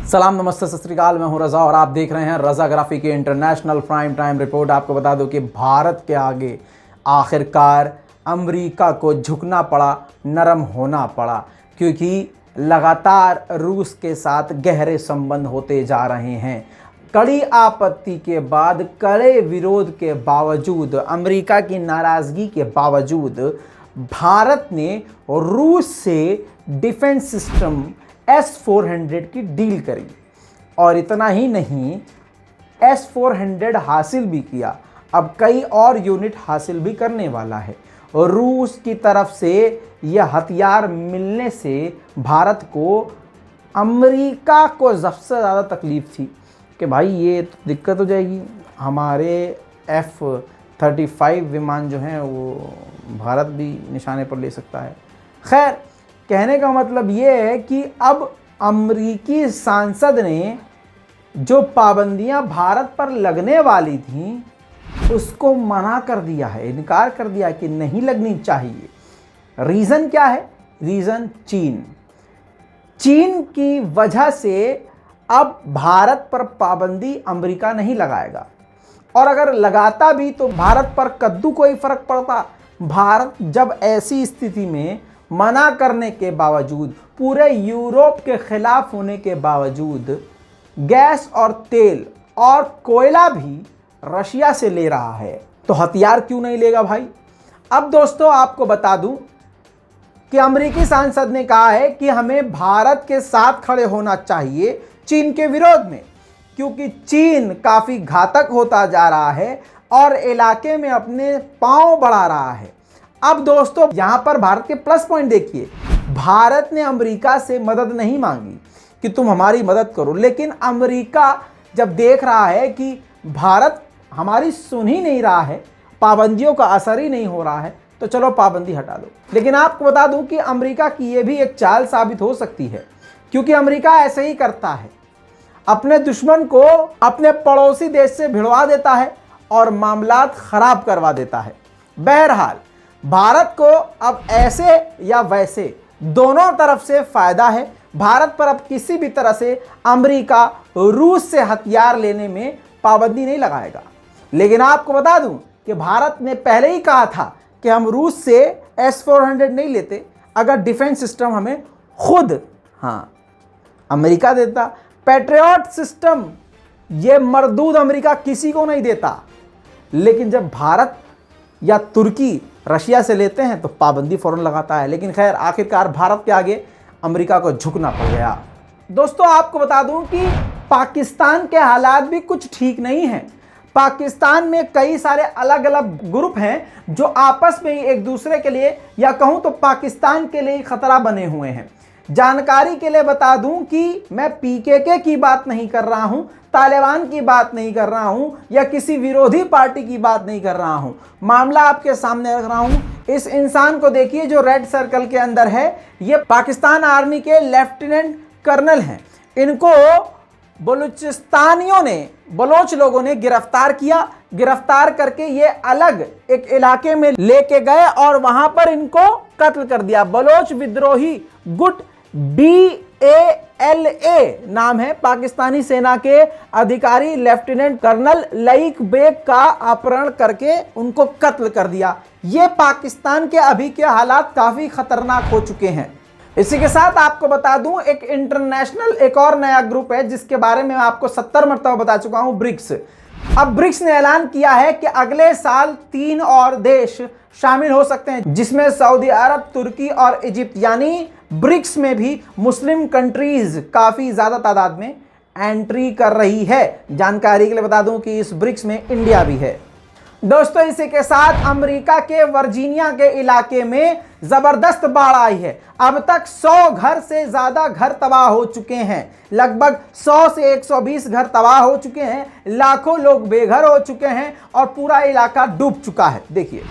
सलाम नमस्ते सत श्री अकाल। मैं हूं रज़ा और आप देख रहे हैं रज़ाग्राफी के इंटरनेशनल प्राइम टाइम रिपोर्ट। आपको बता दूं कि भारत के आगे आखिरकार अमेरिका को झुकना पड़ा, नरम होना पड़ा, क्योंकि लगातार रूस के साथ गहरे संबंध होते जा रहे हैं। कड़ी आपत्ति के बाद, कड़े विरोध के बावजूद, अमेरिका की नाराज़गी के बावजूद भारत ने रूस से डिफेंस सिस्टम S-400 की डील करी। और इतना ही नहीं, S-400 हासिल भी किया, अब कई और यूनिट हासिल भी करने वाला है। और रूस की तरफ से यह हथियार मिलने से भारत को, अमेरिका को सबसे ज़्यादा तकलीफ थी कि भाई ये तो दिक्कत हो जाएगी, हमारे F-35 विमान जो हैं वो भारत भी निशाने पर ले सकता है। खैर, कहने का मतलब ये है कि अब अमेरिकी सांसद ने जो पाबंदियां भारत पर लगने वाली थीं उसको मना कर दिया है, इनकार कर दिया कि नहीं लगनी चाहिए। रीज़न क्या है? रीज़न चीन की वजह से अब भारत पर पाबंदी अमेरिका नहीं लगाएगा, और अगर लगाता भी तो भारत पर कद्दू कोई फर्क पड़ता। भारत जब ऐसी स्थिति में मना करने के बावजूद, पूरे यूरोप के खिलाफ होने के बावजूद, गैस और तेल और कोयला भी रशिया से ले रहा है, तो हथियार क्यों नहीं लेगा भाई? अब दोस्तों आपको बता दूं कि अमेरिकी सांसद ने कहा है कि हमें भारत के साथ खड़े होना चाहिए चीन के विरोध में, क्योंकि चीन काफ़ी घातक होता जा रहा है और इलाके में अपने पांव बढ़ा रहा है। अब दोस्तों यहां पर भारत के प्लस पॉइंट देखिए, भारत ने अमेरिका से मदद नहीं मांगी कि तुम हमारी मदद करो, लेकिन अमेरिका जब देख रहा है कि भारत हमारी सुन ही नहीं रहा है, पाबंदियों का असर ही नहीं हो रहा है, तो चलो पाबंदी हटा दो। लेकिन आपको बता दूं कि अमेरिका की यह भी एक चाल साबित हो सकती है, क्योंकि अमेरिका ऐसे ही करता है, अपने दुश्मन को अपने पड़ोसी देश से भिड़वा देता है और मामलात खराब करवा देता है। बहरहाल भारत को अब ऐसे या वैसे दोनों तरफ से फायदा है। भारत पर अब किसी भी तरह से अमेरिका रूस से हथियार लेने में पाबंदी नहीं लगाएगा। लेकिन आपको बता दूं कि भारत ने पहले ही कहा था कि हम रूस से S-400 नहीं लेते अगर डिफेंस सिस्टम हमें खुद अमेरिका देता। पैट्रियट सिस्टम ये मरदूद अमेरिका किसी को नहीं देता, लेकिन जब भारत या तुर्की रशिया से लेते हैं तो पाबंदी फौरन लगाता है। लेकिन खैर, आखिरकार भारत के आगे अमेरिका को झुकना पड़ गया। दोस्तों आपको बता दूं कि पाकिस्तान के हालात भी कुछ ठीक नहीं हैं। पाकिस्तान में कई सारे अलग अलग ग्रुप हैं जो आपस में ही एक दूसरे के लिए, या कहूं तो पाकिस्तान के लिए खतरा बने हुए हैं। जानकारी के लिए बता दूं कि मैं PKK की बात नहीं कर रहा हूं, तालिबान की बात नहीं कर रहा हूं, या किसी विरोधी पार्टी की बात नहीं कर रहा हूं। मामला आपके सामने रख रहा हूं। इस इंसान को देखिए जो रेड सर्कल के अंदर है, ये पाकिस्तान आर्मी के लेफ्टिनेंट कर्नल हैं। इनको बलूचिस्तानियों ने, बलोच लोगों ने गिरफ्तार किया। गिरफ्तार करके ये अलग एक इलाके में लेके गए और वहां पर इनको कत्ल कर दिया। बलोच विद्रोही गुट BALA नाम है। पाकिस्तानी सेना के अधिकारी लेफ्टिनेंट कर्नल लईक बेग का अपहरण करके उनको कत्ल कर दिया। ये पाकिस्तान के अभी के हालात काफी खतरनाक हो चुके हैं। इसी के साथ आपको बता दूं, एक इंटरनेशनल एक और नया ग्रुप है जिसके बारे में आपको 70 मरतबा बता चुका हूं, ब्रिक्स। अब ब्रिक्स ने ऐलान किया है कि अगले साल 3 और देश शामिल हो सकते हैं, जिसमें सऊदी अरब, तुर्की और इजिप्ट, यानी ब्रिक्स में भी मुस्लिम कंट्रीज काफी ज्यादा तादाद में एंट्री कर रही है। जानकारी के लिए बता दूं कि इस ब्रिक्स में इंडिया भी है। दोस्तों इसी के साथ अमेरिका के वर्जीनिया के इलाके में जबरदस्त बाढ़ आई है। अब तक 100 घर से ज्यादा घर तबाह हो चुके हैं। लगभग 100 से 120 घर तबाह हो चुके हैं, लाखों लोग बेघर हो चुके हैं और पूरा इलाका डूब चुका है। देखिए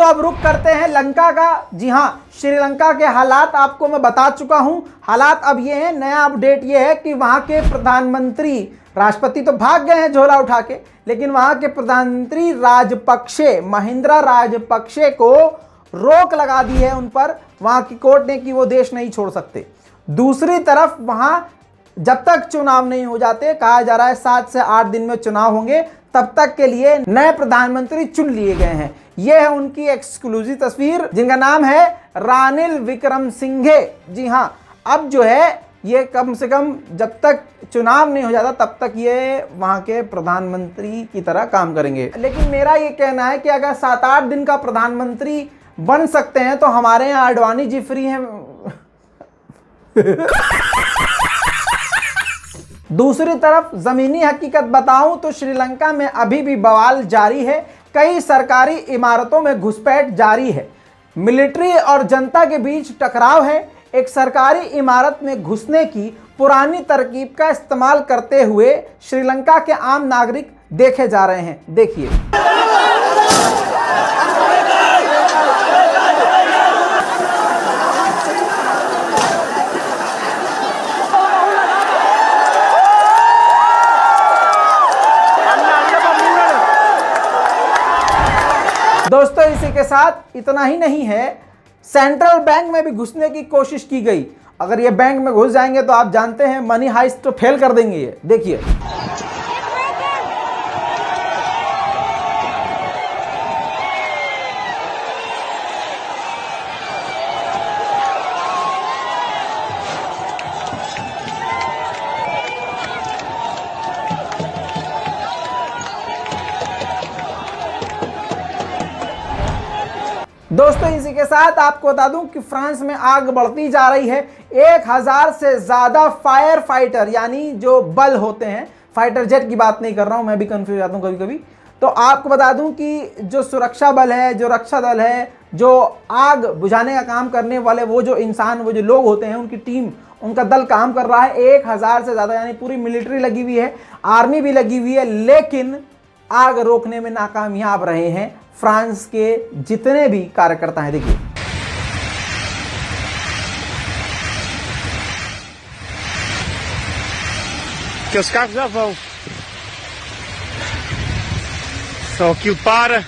अब रुख करते हैं लंका का। जी हां, श्रीलंका के हालात आपको मैं बता चुका हूं। हालात अब ये हैं, नया अपडेट ये है कि वहां के प्रधानमंत्री, राष्ट्रपति तो भाग गए हैं झोला उठा के, लेकिन वहां के प्रधानमंत्री राजपक्षे, महिंद्रा राजपक्षे को रोक लगा दी है उन पर वहां की कोर्ट ने कि वो देश नहीं छोड़ सकते। दूसरी तरफ वहां जब तक चुनाव नहीं हो जाते, कहा जा रहा है 7 से 8 दिन में चुनाव होंगे, तब तक के लिए नए प्रधानमंत्री चुन लिए गए हैं। यह है उनकी एक्सक्लूसिव तस्वीर, जिनका नाम है रानिल विक्रमसिंघे। जी हां, अब जो है ये कम से कम जब तक चुनाव नहीं हो जाता तब तक ये वहां के प्रधानमंत्री की तरह काम करेंगे। लेकिन मेरा ये कहना है कि अगर 7-8 दिन का प्रधानमंत्री बन सकते हैं तो हमारे यहाँ आडवाणी जी फ्री हैं। दूसरी तरफ जमीनी हकीकत बताऊं तो श्रीलंका में अभी भी बवाल जारी है। कई सरकारी इमारतों में घुसपैठ जारी है। मिलिट्री और जनता के बीच टकराव है। एक सरकारी इमारत में घुसने की पुरानी तरकीब का इस्तेमाल करते हुए श्रीलंका के आम नागरिक देखे जा रहे हैं। देखिए। दोस्तों, इसी के साथ इतना ही नहीं है, सेंट्रल बैंक में भी घुसने की कोशिश की गई। अगर ये बैंक में घुस जाएंगे तो आप जानते हैं मनी हाइस्ट तो फेल कर देंगे ये। देखिए। दोस्तों, इसी के साथ आपको बता दूं कि फ्रांस में आग बढ़ती जा रही है। 1000 से ज्यादा फायर फाइटर, यानी जो बल होते हैं, फाइटर जेट की बात नहीं कर रहा हूं, मैं भी कंफ्यूज हो जाता हूं कभी कभी। तो आपको बता दूं कि जो सुरक्षा बल है, जो रक्षा दल है, जो आग बुझाने का काम करने वाले वो जो इंसान, वो जो लोग होते हैं, उनकी टीम, उनका दल काम कर रहा है। 1000 से ज्यादा, यानी पूरी मिलिट्री लगी हुई है, आर्मी भी लगी हुई है, लेकिन आग रोकने में नाकामयाब रहे हैं फ्रांस के जितने भी कार्यकर्ता हैं। देखिए। Que os carros já vão. Só aquilo para,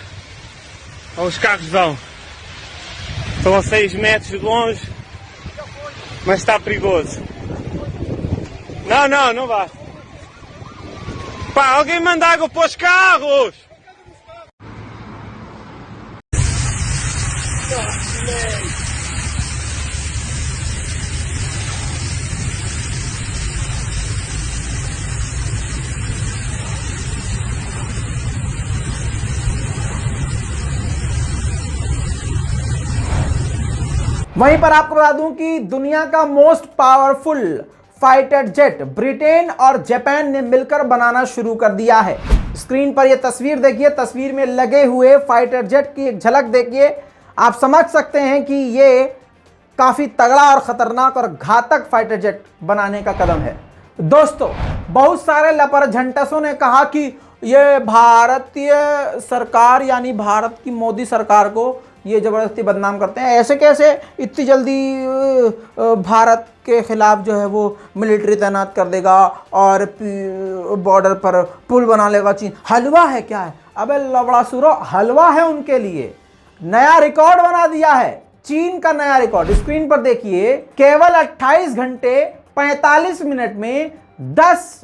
ou os carros vão. Estão a 6 metros de longe, mas está perigoso. Não, não, não vai. Pá, alguém manda água para os carros! वहीं पर आपको बता दूं कि दुनिया का most powerful fighter jet Britain और Japan ने मिलकर बनाना शुरू कर दिया है। स्क्रीन पर यह तस्वीर देखिए, तस्वीर में लगे हुए फाइटर जेट की एक झलक देखिए। आप समझ सकते हैं कि ये काफी तगड़ा और खतरनाक और घातक फाइटर जेट बनाने का कदम है। दोस्तों, बहुत सारे लपरझंटसों ने कहा कि ये भारतीय सरकार, यानी भारत की मोदी सरकार को ये जबरदस्ती बदनाम करते हैं। ऐसे कैसे इतनी जल्दी भारत के खिलाफ जो है वो मिलिट्री तैनात कर देगा और बॉर्डर पर पुल बना लेगा चीन। हलवा है क्या है? अबे लवड़ा सुरो, हलवा है उनके लिए। नया रिकॉर्ड बना दिया है, चीन का नया रिकॉर्ड। स्क्रीन पर देखिए, केवल 28 घंटे 45 मिनट में 10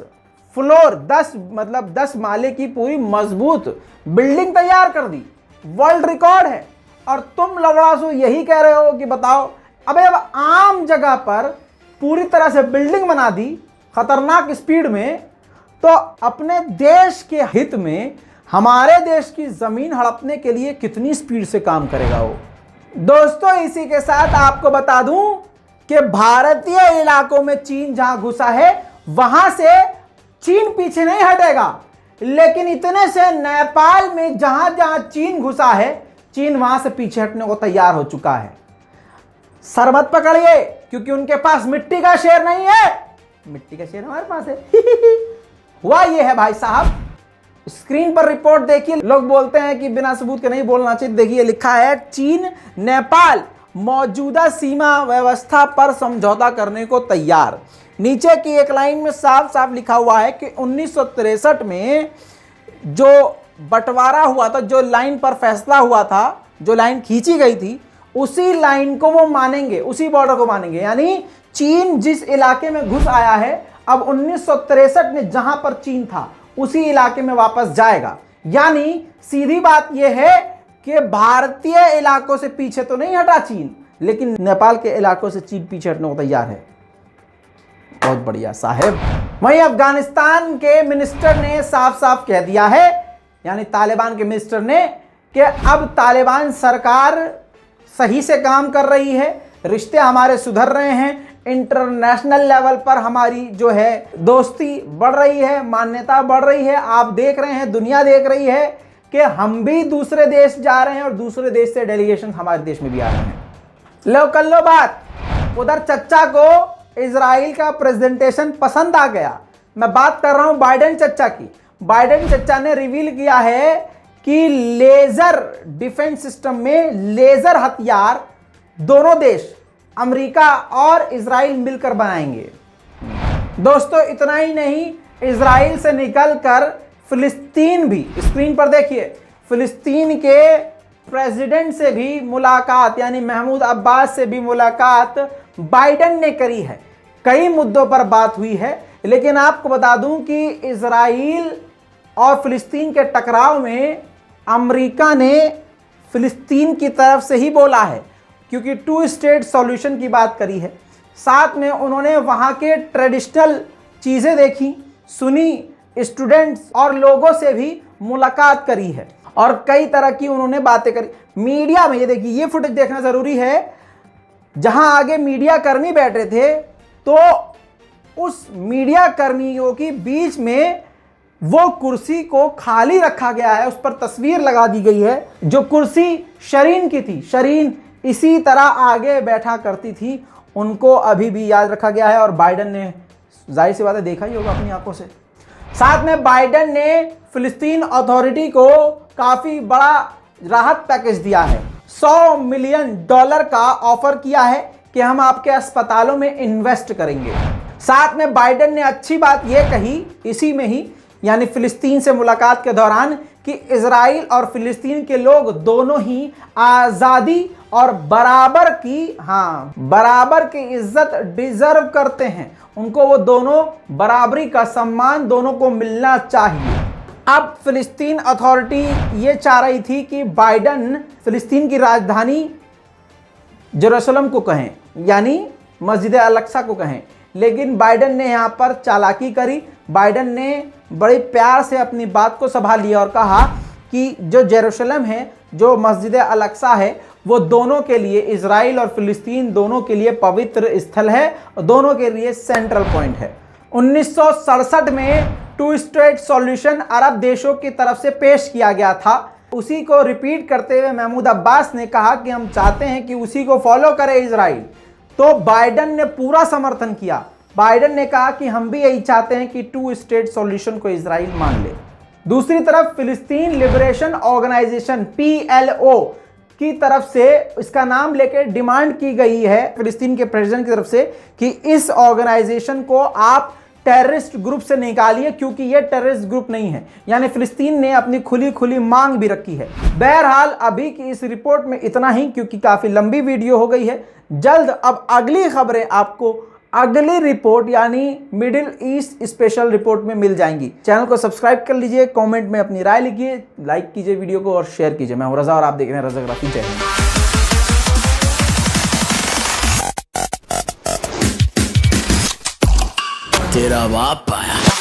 फ्लोर, 10 माले की पूरी मजबूत बिल्डिंग तैयार कर दी। वर्ल्ड रिकॉर्ड है। और तुम लवड़ासू यही कह रहे हो कि बताओ, अबे अब आम जगह पर पूरी तरह से बिल्डिंग बना दी खतरनाक स्पीड में, तो अपने देश के हित में हमारे देश की जमीन हड़पने के लिए कितनी स्पीड से काम करेगा वो। दोस्तों, इसी के साथ आपको बता दूं कि भारतीय इलाकों में चीन जहां घुसा है वहां से चीन पीछे नहीं हटेगा, लेकिन इतने से नेपाल में जहां जहां चीन घुसा है, चीन वहां से पीछे हटने को तैयार हो चुका है। सर मत पकड़िए, क्योंकि उनके पास मिट्टी का शेर नहीं है, मिट्टी का शेर हमारे पास है। हुआ ये है भाई साहब स्क्रीन पर रिपोर्ट देखिए। लोग बोलते हैं कि बिना सबूत के नहीं बोलना चाहिए। देखिए लिखा है चीन नेपाल मौजूदा सीमा व्यवस्था पर समझौता करने को तैयार। नीचे की एक लाइन में साफ साफ लिखा हुआ है कि 1963 में जो बंटवारा हुआ था, जो लाइन पर फैसला हुआ था, जो लाइन खींची गई थी, उसी लाइन को वो मानेंगे, उसी बॉर्डर को मानेंगे। यानी चीन जिस इलाके में घुस आया है, अब 1963 में जहां पर चीन था उसी इलाके में वापस जाएगा। यानी सीधी बात यह है कि भारतीय इलाकों से पीछे तो नहीं हटा चीन, लेकिन नेपाल के इलाकों से चीन पीछे हटने को तैयार है। बहुत बढ़िया साहब। वहीं अफगानिस्तान के मिनिस्टर ने साफ साफ कह दिया है, यानी तालिबान के मिनिस्टर ने, कि अब तालिबान सरकार सही से काम कर रही है, रिश्ते हमारे सुधर रहे हैं, इंटरनेशनल लेवल पर हमारी जो है दोस्ती बढ़ रही है, मान्यता बढ़ रही है। आप देख रहे हैं, दुनिया देख रही है कि हम भी दूसरे देश जा रहे हैं और दूसरे देश से डेलीगेशन हमारे देश में भी आ रहे हैं। लो कर लो बात। उधर चच्चा को इजराइल का प्रेजेंटेशन पसंद आ गया। मैं बात कर रहा हूं बाइडेन चच्चा की। बाइडेन चच्चा ने रिवील किया है कि लेजर डिफेंस सिस्टम में लेजर हथियार दोनों देश अमेरिका और इजराइल मिलकर बनाएंगे। दोस्तों इतना ही नहीं, इजराइल से निकलकर फिलिस्तीन भी, स्क्रीन पर देखिए, फिलिस्तीन के प्रेसिडेंट से भी मुलाकात, यानी महमूद अब्बास से भी मुलाकात बाइडेन ने करी है। कई मुद्दों पर बात हुई है, लेकिन आपको बता दूं कि इजराइल और फिलिस्तीन के टकराव में अमेरिका ने फिलिस्तीन की तरफ से ही बोला है, क्योंकि 2 स्टेट सॉल्यूशन की बात करी है। साथ में उन्होंने वहाँ के ट्रेडिशनल चीज़ें देखी, सुनी, स्टूडेंट्स और लोगों से भी मुलाकात करी है और कई तरह की उन्होंने बातें करी। मीडिया में ये देखिए, ये फुटेज देखना ज़रूरी है। जहाँ आगे मीडिया कर्मी बैठे थे, तो उस मीडिया कर्मियों के बीच में वो कुर्सी को खाली रखा गया है, उस पर तस्वीर लगा दी गई है। जो कुर्सी शरीन की थी, शरीन इसी तरह आगे बैठा करती थी, उनको अभी भी याद रखा गया है और बाइडेन ने जाहिर सी बात है देखा ही होगा अपनी आंखों से। साथ में बाइडेन ने फिलिस्तीन अथॉरिटी को काफ़ी बड़ा राहत पैकेज दिया है। $100 मिलियन का ऑफर किया है कि हम आपके अस्पतालों में इन्वेस्ट करेंगे। साथ में बाइडेन ने अच्छी बात यह कही इसी में ही, यानी फिलिस्तीन से मुलाकात के दौरान, कि इजराइल और फिलिस्तीन के लोग दोनों ही आज़ादी और बराबर की इज्जत डिजर्व करते हैं। उनको वो दोनों बराबरी का सम्मान दोनों को मिलना चाहिए। अब फिलिस्तीन अथॉरिटी ये चाह रही थी कि बाइडेन फिलिस्तीन की राजधानी जेरूसलम को कहें, यानी मस्जिद अल-अक्सा को कहें, लेकिन बाइडेन ने यहाँ पर चालाकी करी। बाइडेन ने बड़े प्यार से अपनी बात को संभाल लिया और कहा कि जो जेरूसलम है, जो मस्जिद अल-अक्सा है, वो दोनों के लिए, इजराइल और फिलिस्तीन दोनों के लिए पवित्र स्थल है और दोनों के लिए सेंट्रल पॉइंट है। 1967 में 2 स्टेट सॉल्यूशन अरब देशों की तरफ से पेश किया गया था। उसी को रिपीट करते हुए महमूद अब्बास ने कहा कि हम चाहते हैं कि उसी को फॉलो करे इजराइल। तो बाइडेन ने पूरा समर्थन किया। बाइडेन ने कहा कि हम भी यही चाहते हैं कि 2 स्टेट सॉल्यूशन को इजराइल मान ले। दूसरी तरफ फिलिस्तीन लिबरेशन ऑर्गेनाइजेशन PLO की तरफ से इसका नाम लेकर डिमांड की गई है फिलिस्तीन के प्रेसिडेंट की तरफ से कि इस ऑर्गेनाइजेशन को आप टेररिस्ट ग्रुप से निकालिए, क्योंकि ये टेररिस्ट ग्रुप नहीं है। यानी फिलिस्तीन ने अपनी खुली मांग भी रखी है। बहरहाल अभी की इस रिपोर्ट में इतना ही, क्योंकि काफ़ी लंबी वीडियो हो गई है। जल्द अब अगली खबरें आपको अगली रिपोर्ट यानी मिडिल ईस्ट स्पेशल रिपोर्ट में मिल जाएंगी। चैनल को सब्सक्राइब कर लीजिए, कमेंट में अपनी राय लिखिए, लाइक कीजिए वीडियो को और शेयर कीजिए। मैं हूं रजा और आप देख रहे हैं रजाग्राफी। जय हिंद। तेरा बाप आया।